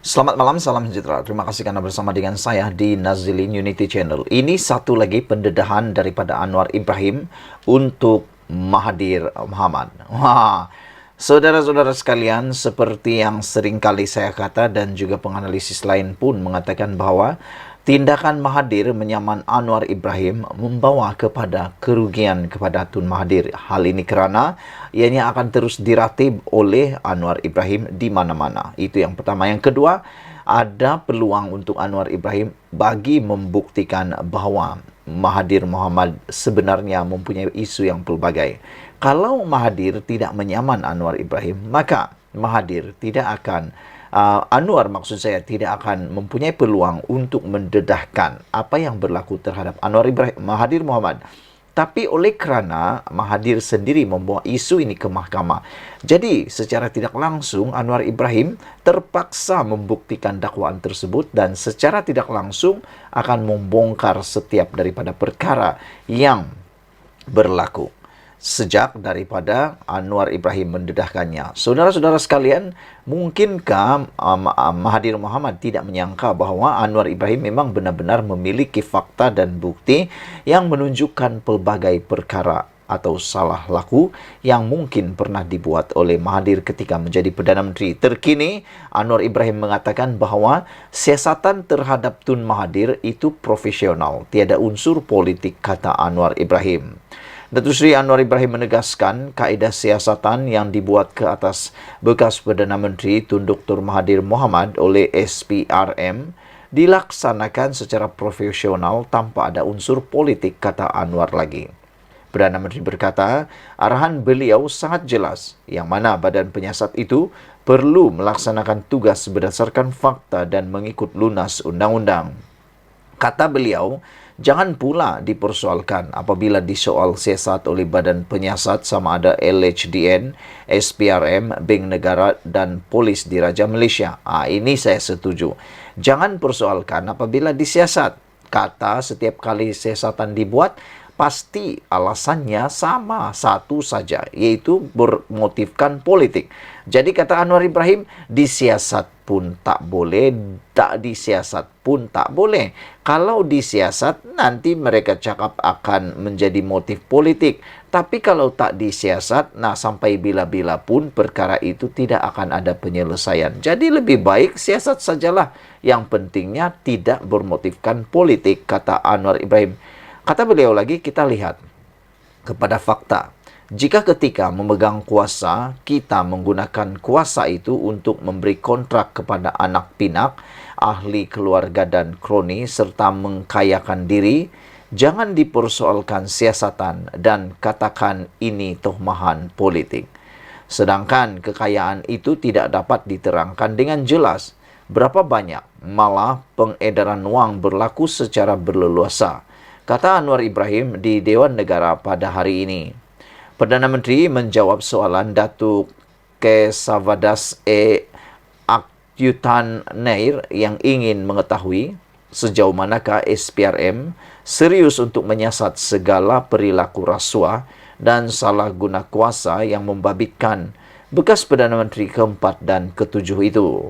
Selamat malam, salam sejahtera. Terima kasih karena bersama dengan saya di Nazilin Unity Channel. Ini satu lagi pendedahan daripada Anwar Ibrahim untuk Mahathir Mohamad. Wah, saudara-saudara sekalian, seperti yang sering kali saya kata dan juga penganalisis lain pun mengatakan bahwa tindakan Mahathir menyaman Anwar Ibrahim membawa kepada kerugian kepada Tun Mahathir. Hal ini kerana ianya akan terus diratib oleh Anwar Ibrahim di mana-mana. Itu yang pertama. Yang kedua, ada peluang untuk Anwar Ibrahim bagi membuktikan bahawa Mahathir Mohamad sebenarnya mempunyai isu yang pelbagai. Kalau Mahathir tidak menyaman Anwar Ibrahim, maka Mahathir tidak akan Anwar maksud saya tidak akan mempunyai peluang untuk mendedahkan apa yang berlaku terhadap Anwar Ibrahim, Mahathir Mohamad. Tapi oleh kerana Mahathir sendiri membawa isu ini ke mahkamah, jadi secara tidak langsung Anwar Ibrahim terpaksa membuktikan dakwaan tersebut dan secara tidak langsung akan membongkar setiap daripada perkara yang berlaku sejak daripada Anwar Ibrahim mendedahkannya. Saudara-saudara sekalian, mungkinkah Mahathir Mohamad tidak menyangka bahawa Anwar Ibrahim memang benar-benar memiliki fakta dan bukti yang menunjukkan pelbagai perkara atau salah laku yang mungkin pernah dibuat oleh Mahathir ketika menjadi Perdana Menteri. Terkini, Anwar Ibrahim mengatakan bahawa siasatan terhadap Tun Mahathir itu profesional, tiada unsur politik, kata Anwar Ibrahim. Datuk Seri Anwar Ibrahim menegaskan kaedah siasatan yang dibuat ke atas bekas Perdana Menteri Tun Dr. Mahathir Mohamad oleh SPRM dilaksanakan secara profesional tanpa ada unsur politik, kata Anwar lagi. Perdana Menteri berkata, arahan beliau sangat jelas yang mana badan penyiasat itu perlu melaksanakan tugas berdasarkan fakta dan mengikut lunas undang-undang. Kata beliau, jangan pula dipersoalkan apabila disoal siasat oleh badan penyiasat sama ada LHDN, SPRM, Bank Negara dan Polis Diraja Malaysia. Ini saya setuju. Jangan persoalkan apabila disiasat. Kata setiap kali siasatan dibuat, pasti alasannya sama satu saja, yaitu bermotifkan politik. Jadi kata Anwar Ibrahim, disiasat pun tak boleh, tak disiasat pun tak boleh. Kalau disiasat, nanti mereka cakap akan menjadi motif politik. Tapi kalau tak disiasat, sampai bila-bila pun perkara itu tidak akan ada penyelesaian. Jadi lebih baik siasat sajalah. Yang pentingnya tidak bermotifkan politik, kata Anwar Ibrahim. Kata beliau lagi, kita lihat kepada fakta. Jika ketika memegang kuasa, kita menggunakan kuasa itu untuk memberi kontrak kepada anak pinak, ahli keluarga dan kroni, serta mengkayakan diri, jangan dipersoalkan siasatan dan katakan ini tuhmahan politik. Sedangkan kekayaan itu tidak dapat diterangkan dengan jelas. Berapa banyak malah pengedaran wang berlaku secara berleluasa, kata Anwar Ibrahim di Dewan Negara pada hari ini. Perdana Menteri menjawab soalan Datuk Kesavadas Akyutan Nair yang ingin mengetahui sejauh manakah SPRM serius untuk menyiasat segala perilaku rasuah dan salah guna kuasa yang membabitkan bekas Perdana Menteri keempat dan ketujuh itu.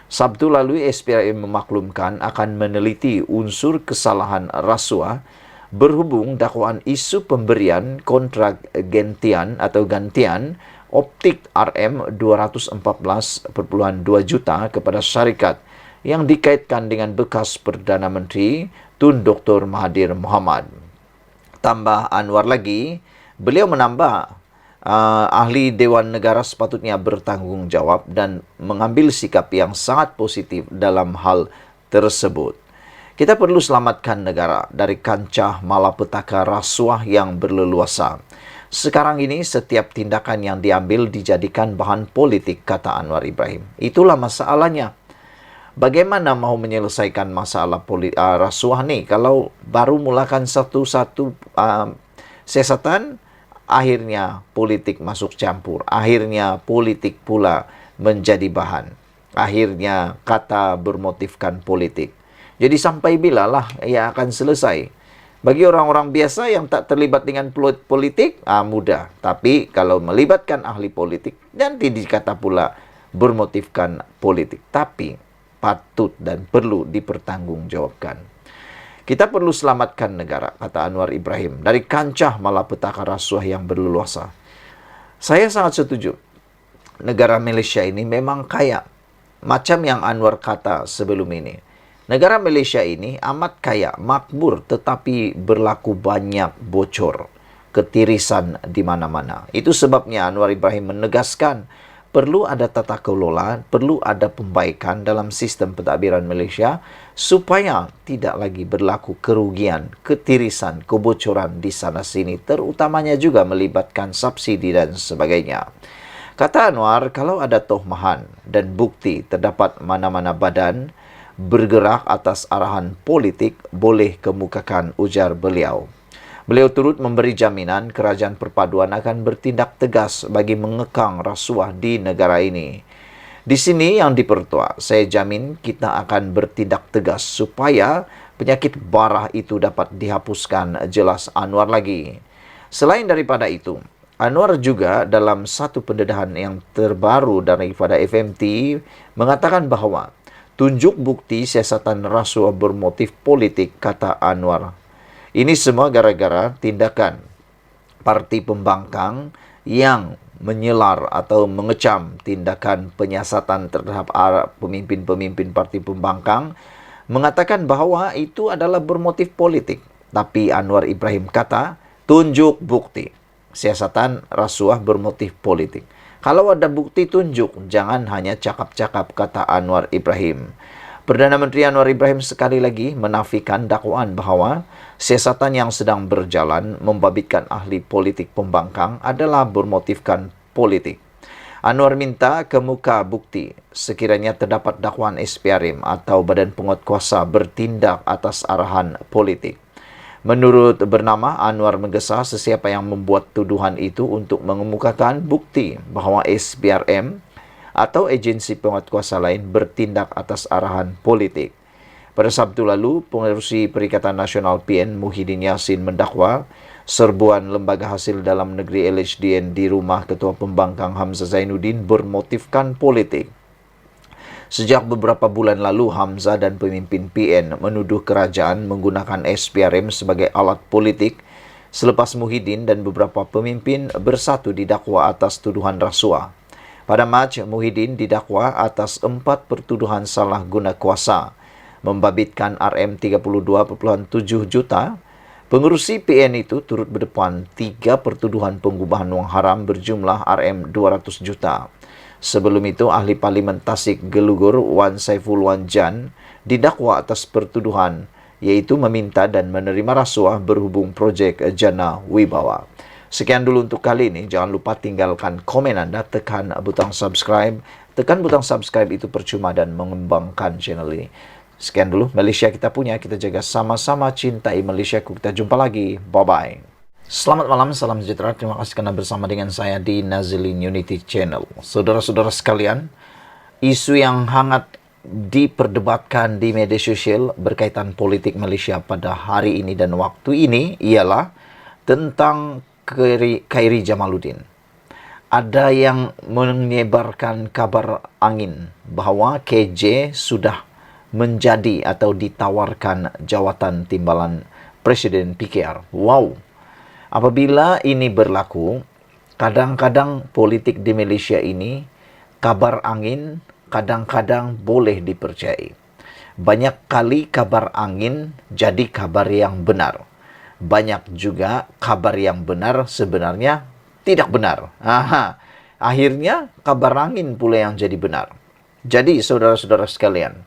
Sabtu lalu, SPRM memaklumkan akan meneliti unsur kesalahan rasuah berhubung dakwaan isu pemberian kontrak gantian optik RM 214.2 juta kepada syarikat yang dikaitkan dengan bekas Perdana Menteri Tun Dr. Mahathir Mohamad. Tambah Anwar lagi, beliau menambah, ahli Dewan Negara sepatutnya bertanggungjawab dan mengambil sikap yang sangat positif dalam hal tersebut. Kita perlu selamatkan negara dari kancah malapetaka rasuah yang berleluasa. Sekarang ini setiap tindakan yang diambil dijadikan bahan politik, kata Anwar Ibrahim. Itulah masalahnya. Bagaimana mau menyelesaikan masalah rasuah ni kalau baru mulakan satu-satu siasatan, akhirnya politik masuk campur. Akhirnya politik pula menjadi bahan. Akhirnya kata bermotifkan politik. Jadi sampai bilalah ia akan selesai. Bagi orang-orang biasa yang tak terlibat dengan politik, mudah. Tapi kalau melibatkan ahli politik, nanti dikata pula bermotifkan politik. Tapi patut dan perlu dipertanggungjawabkan. Kita perlu selamatkan negara, kata Anwar Ibrahim, dari kancah malapetaka rasuah yang berleluasa. Saya sangat setuju. Negara Malaysia ini memang kaya. Macam yang Anwar kata sebelum ini. Negara Malaysia ini amat kaya, makmur, tetapi berlaku banyak bocor, ketirisan di mana-mana. Itu sebabnya Anwar Ibrahim menegaskan perlu ada tata kelola, perlu ada pembaikan dalam sistem pentadbiran Malaysia supaya tidak lagi berlaku kerugian, ketirisan, kebocoran di sana-sini, terutamanya juga melibatkan subsidi dan sebagainya. Kata Anwar, kalau ada tohmahan dan bukti terdapat mana-mana badan bergerak atas arahan politik, boleh kemukakan, ujar beliau. Beliau turut memberi jaminan kerajaan perpaduan akan bertindak tegas bagi mengekang rasuah di negara ini. Di sini yang dipertua, saya jamin kita akan bertindak tegas supaya penyakit barah itu dapat dihapuskan, jelas Anwar lagi. Selain daripada itu, Anwar juga dalam satu pendedahan yang terbaru daripada FMT mengatakan bahawa tunjuk bukti siasatan rasuah bermotif politik, kata Anwar. Ini semua gara-gara tindakan parti pembangkang yang menyelar atau mengecam tindakan penyiasatan terhadap pemimpin-pemimpin parti pembangkang, mengatakan bahawa itu adalah bermotif politik. Tapi Anwar Ibrahim kata, tunjuk bukti siasatan rasuah bermotif politik. Kalau ada bukti tunjuk, jangan hanya cakap-cakap, kata Anwar Ibrahim. Perdana Menteri Anwar Ibrahim sekali lagi menafikan dakwaan bahawa siasatan yang sedang berjalan membabitkan ahli politik pembangkang adalah bermotifkan politik. Anwar minta kemuka bukti sekiranya terdapat dakwaan SPRM atau badan penguatkuasa bertindak atas arahan politik. Menurut bernama, Anwar menggesa sesiapa yang membuat tuduhan itu untuk mengemukakan bukti bahawa SPRM atau agensi penguatkuasa lain bertindak atas arahan politik. Pada Sabtu lalu, Pengerusi Perikatan Nasional PN Muhyiddin Yassin mendakwa serbuan lembaga hasil dalam negeri LHDN di rumah Ketua Pembangkang Hamzah Zainuddin bermotifkan politik. Sejak beberapa bulan lalu, Hamzah dan pemimpin PN menuduh kerajaan menggunakan SPRM sebagai alat politik selepas Muhyiddin dan beberapa pemimpin bersatu didakwa atas tuduhan rasuah. Pada Mac, Muhyiddin didakwa atas 4 pertuduhan salah guna kuasa, membabitkan RM32.7 juta. Pengerusi PN itu turut berdepan 3 pertuduhan pengubahan wang haram berjumlah RM200 juta. Sebelum itu, ahli Parlimen Tasik Gelugur Wan Saiful Wan Jan didakwa atas pertuduhan iaitu meminta dan menerima rasuah berhubung projek Jana Wibawa. Sekian dulu untuk kali ini. Jangan lupa tinggalkan komen anda, tekan butang subscribe. Tekan butang subscribe itu percuma dan mengembangkan channel ini. Sekian dulu Malaysia kita punya. Kita jaga sama-sama, cintai Malaysia. Kita jumpa lagi. Bye-bye. Selamat malam, salam sejahtera. Terima kasih karena bersama dengan saya di Nazilin Unity Channel. Saudara-saudara sekalian, isu yang hangat diperdebatkan di media sosial berkaitan politik Malaysia pada hari ini dan waktu ini ialah tentang Khairi Jamaluddin. Ada yang menyebarkan kabar angin bahawa KJ sudah menjadi atau ditawarkan jawatan timbalan Presiden PKR. Wow! Apabila ini berlaku, kadang-kadang politik di Malaysia ini, kabar angin kadang-kadang boleh dipercayai. Banyak kali kabar angin jadi kabar yang benar. Banyak juga kabar yang benar sebenarnya tidak benar. Akhirnya kabar angin pula yang jadi benar. Jadi saudara-saudara sekalian,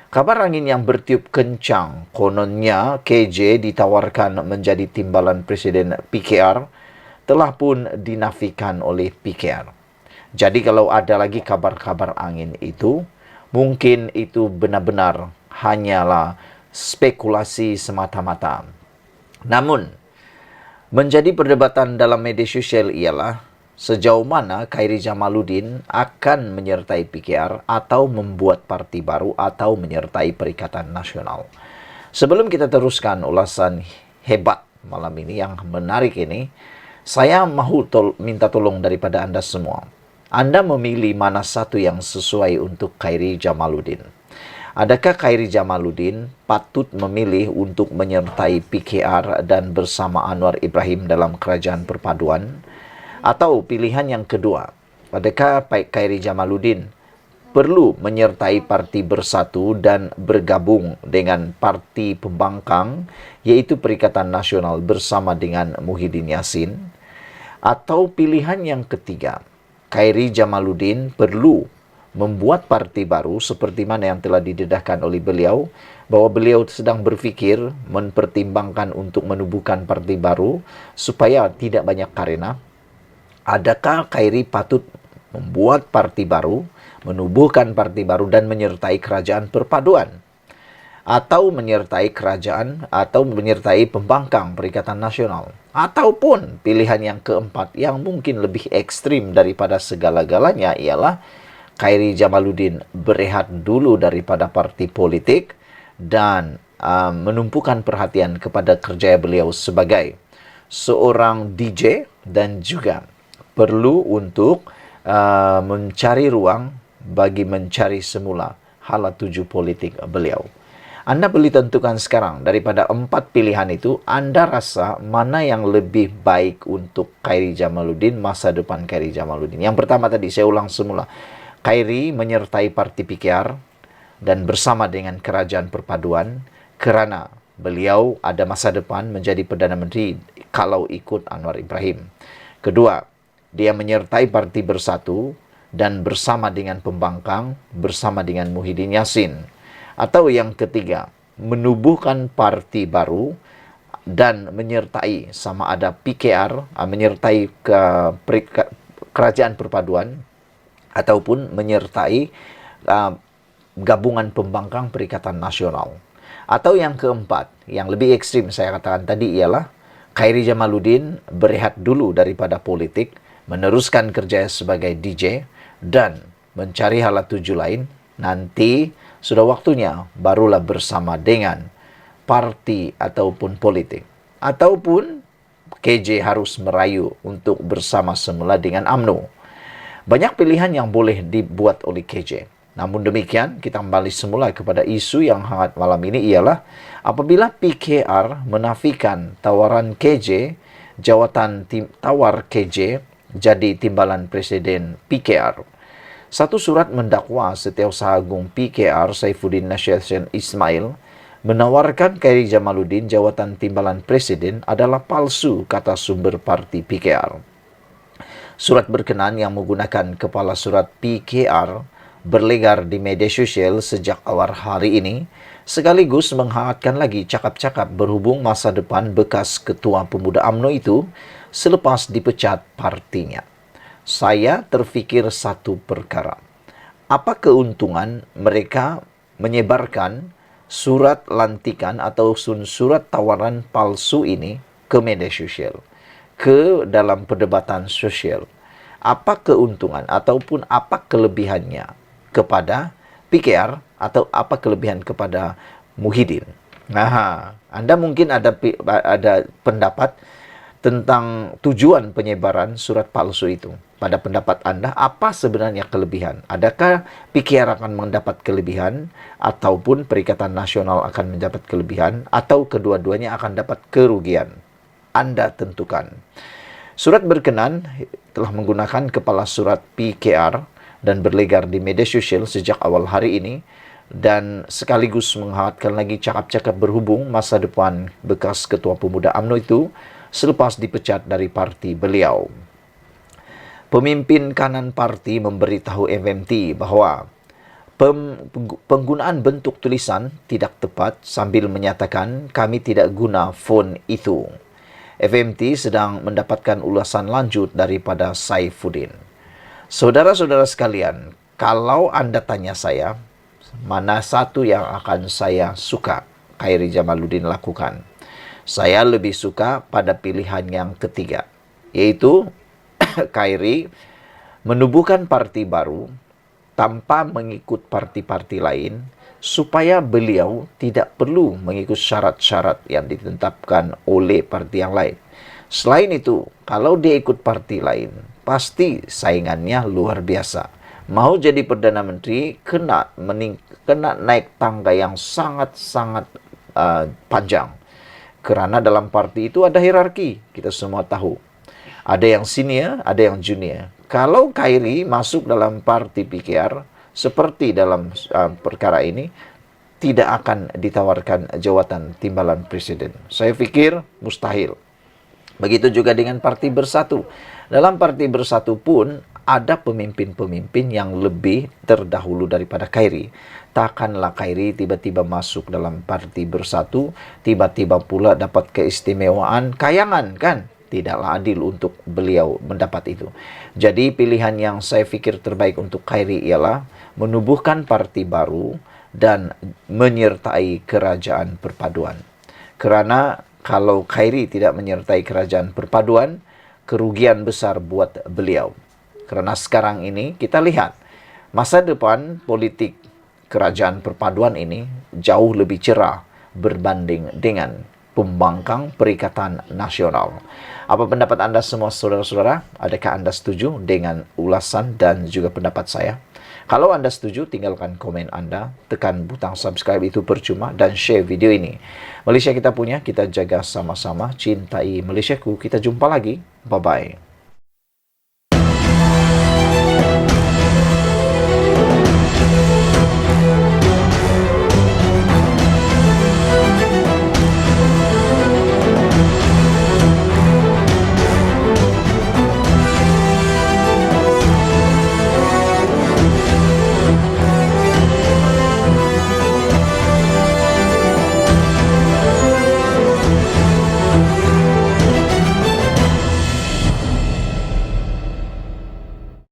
kabar angin yang bertiup kencang, kononnya KJ ditawarkan menjadi timbalan Presiden PKR, telah pun dinafikan oleh PKR. Jadi kalau ada lagi kabar-kabar angin itu, mungkin itu benar-benar hanyalah spekulasi semata-mata. Namun, menjadi perdebatan dalam media sosial ialah sejauh mana Khairi Jamaluddin akan menyertai PKR atau membuat parti baru atau menyertai Perikatan Nasional. Sebelum kita teruskan ulasan hebat malam ini yang menarik ini, saya mahu minta tolong daripada anda semua. Anda memilih mana satu yang sesuai untuk Khairi Jamaluddin. Adakah Khairi Jamaluddin patut memilih untuk menyertai PKR dan bersama Anwar Ibrahim dalam kerajaan perpaduan? Atau pilihan yang kedua, adakah Khairi Jamaluddin perlu menyertai Parti Bersatu dan bergabung dengan Parti Pembangkang, yaitu Perikatan Nasional bersama dengan Muhyiddin Yassin? Atau pilihan yang ketiga, Khairi Jamaluddin perlu membuat parti baru seperti mana yang telah didedahkan oleh beliau, bahwa beliau sedang berfikir mempertimbangkan untuk menubuhkan parti baru supaya tidak banyak karena. Adakah Khairi patut membuat parti baru, menubuhkan parti baru dan menyertai kerajaan perpaduan? Atau menyertai kerajaan atau menyertai pembangkang Perikatan Nasional? Ataupun pilihan yang keempat yang mungkin lebih ekstrim daripada segala-galanya ialah Khairi Jamaluddin berehat dulu daripada parti politik dan menumpukan perhatian kepada kerja beliau sebagai seorang DJ dan juga perlu untuk mencari ruang bagi mencari semula hala tuju politik beliau. Anda boleh tentukan sekarang daripada 4 pilihan itu, Anda rasa mana yang lebih baik untuk Khairi Jamaluddin, masa depan Khairi Jamaluddin. Yang pertama tadi, saya ulang semula. Khairi menyertai Parti PKR dan bersama dengan Kerajaan Perpaduan kerana beliau ada masa depan menjadi Perdana Menteri kalau ikut Anwar Ibrahim. Kedua, dia menyertai Parti Bersatu dan bersama dengan Pembangkang, bersama dengan Muhyiddin Yassin. Atau yang ketiga, menubuhkan parti baru dan menyertai sama ada PKR, menyertai Kerajaan Perpaduan, ataupun menyertai gabungan pembangkang Perikatan Nasional. Atau yang keempat, yang lebih ekstrim saya katakan tadi ialah Khairi Jamaluddin berehat dulu daripada politik, meneruskan kerja sebagai DJ dan mencari hala tuju lain. Nanti sudah waktunya barulah bersama dengan parti ataupun politik. Ataupun KJ harus merayu untuk bersama semula dengan UMNO. Banyak pilihan yang boleh dibuat oleh KJ. Namun demikian, kita kembali semula kepada isu yang hangat malam ini ialah apabila PKR menafikan tawaran KJ, jawatan tawar KJ jadi timbalan Presiden PKR. Satu surat mendakwa Setiausaha Agung PKR Saifuddin Nashir Ismail menawarkan Khairi Jamaluddin jawatan timbalan Presiden adalah palsu, kata sumber parti PKR. Surat berkenan yang menggunakan kepala surat PKR berlegar di media sosial sejak awal hari ini, sekaligus menghangatkan lagi cakap-cakap berhubung masa depan bekas Ketua Pemuda UMNO itu selepas dipecat partinya. Saya terfikir satu perkara. Apa keuntungan mereka menyebarkan surat lantikan atau surat tawaran palsu ini ke media sosial, ke dalam perdebatan sosial? Apa keuntungan ataupun apa kelebihannya kepada PKR atau apa kelebihan kepada Muhyiddin? Nah, Anda mungkin ada pendapat tentang tujuan penyebaran surat palsu itu. Pada pendapat Anda, apa sebenarnya kelebihan? Adakah PKR akan mendapat kelebihan ataupun Perikatan Nasional akan mendapat kelebihan atau kedua-duanya akan dapat kerugian? Anda tentukan. Surat berkenan telah menggunakan kepala surat PKR dan berlegar di media sosial sejak awal hari ini dan sekaligus menghangatkan lagi cakap-cakap berhubung masa depan bekas Ketua Pemuda UMNO itu selepas dipecat dari parti beliau. Pemimpin kanan parti memberitahu FMT bahawa penggunaan bentuk tulisan tidak tepat sambil menyatakan kami tidak guna font itu. FMT sedang mendapatkan ulasan lanjut daripada Saifuddin. Saudara-saudara sekalian, kalau Anda tanya saya, mana satu yang akan saya suka Khairi Jamaluddin lakukan? Saya lebih suka pada pilihan yang ketiga, yaitu Khairi menubuhkan parti baru tanpa mengikut parti-parti lain supaya beliau tidak perlu mengikut syarat-syarat yang ditetapkan oleh parti yang lain. Selain itu, kalau dia ikut parti lain, pasti saingannya luar biasa. mau jadi Perdana Menteri kena naik tangga yang sangat-sangat panjang. Karena dalam parti itu ada hierarki, kita semua tahu. Ada yang senior, ada yang junior. Kalau Khairi masuk dalam parti PKR, seperti dalam perkara ini, tidak akan ditawarkan jawatan timbalan presiden. Saya pikir mustahil. Begitu juga dengan Parti Bersatu. Dalam Parti Bersatu pun ada pemimpin-pemimpin yang lebih terdahulu daripada Khairi. Takkanlah Khairi tiba-tiba masuk dalam Parti Bersatu, tiba-tiba pula dapat keistimewaan kayangan, kan? Tidaklah adil untuk beliau mendapat itu. Jadi pilihan yang saya pikir terbaik untuk Khairi ialah menubuhkan parti baru dan menyertai kerajaan perpaduan. Karena kalau Khairi tidak menyertai kerajaan perpaduan, kerugian besar buat beliau. Karena sekarang ini kita lihat, masa depan politik kerajaan perpaduan ini jauh lebih cerah berbanding dengan pembangkang Perikatan Nasional. Apa pendapat Anda semua saudara-saudara? Adakah Anda setuju dengan ulasan dan juga pendapat saya? Kalau Anda setuju, tinggalkan komen Anda, tekan butang subscribe itu percuma, dan share video ini. Malaysia kita punya, kita jaga sama-sama, cintai Malaysiaku. Kita jumpa lagi. Bye-bye.